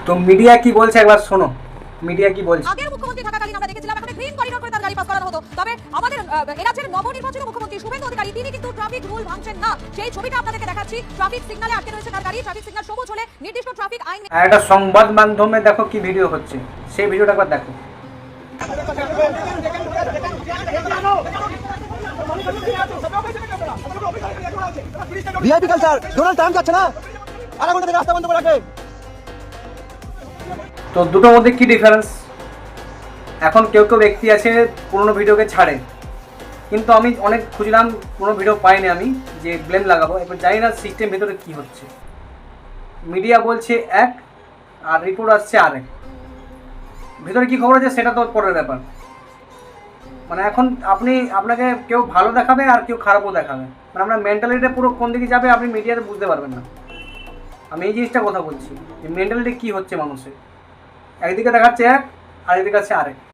তো মিডিয়া কি বলছে একবার শোনো, মিডিয়া কি বলছে। আগের মুখ্যমন্ত্রী থাকাকালীন আমরা দেখেছিলাম এখানে গ্রিন করিডোর করে তার গাড়ি পাস করানো হতো, তবে আমাদের এরাজ্যের নবনির্বাচিত মুখ্যমন্ত্রী শুভেন্দু অধিকারী তিনি কিন্তু ট্রাফিক রুল ভাঙছেন না। সেই ছবিটা আপনাদেরকে দেখাচ্ছি, ট্রাফিক সিগন্যালে আটকে রয়েছে তার গাড়ি, ট্রাফিক সিগন্যাল সবুজ হলে নির্দিষ্ট ট্রাফিক আইন। একটা সংবাদ মাধ্যমে দেখো কি ভিডিও হচ্ছে, সেই ভিডিওটা একবার দেখো। ভিআইপি কালচার ডোনাল্ড ট্রাম্প যাচ্ছে না, আধা ঘন্টা থেকে রাস্তা বন্ধ করে রাখে। তো দুটোর মধ্যে কি ডিফারেন্স? এখন কেউ কেউ ব্যক্তি আছে পুরোনো ভিডিওকে ছাড়ে, কিন্তু আমি অনেক খুঁজলাম, পুরোনো ভিডিও পাইনি আমি যে ব্লেম লাগাবো। এবার জানি না সিস্টেম ভেতরে কি হচ্ছে। মিডিয়া বলছে এক আর রিপোর্ট আসছে আরেক, ভেতরে কি খবর আছে সেটা তো পরের ব্যাপার। মানে এখন আপনাকে কেউ ভালো দেখাবে আর কেউ খারাপও দেখাবে, মানে আপনার মেন্টালিটিটা পুরো কোন দিকে যাবে আপনি মিডিয়াতে বুঝতে পারবেন না। আমি এই জিনিসটা কথা বলছি যে মেন্টালিটি কী হচ্ছে মানুষের, একদিকে দেখাচ্ছে এক আর একদিকে আছে আরেক।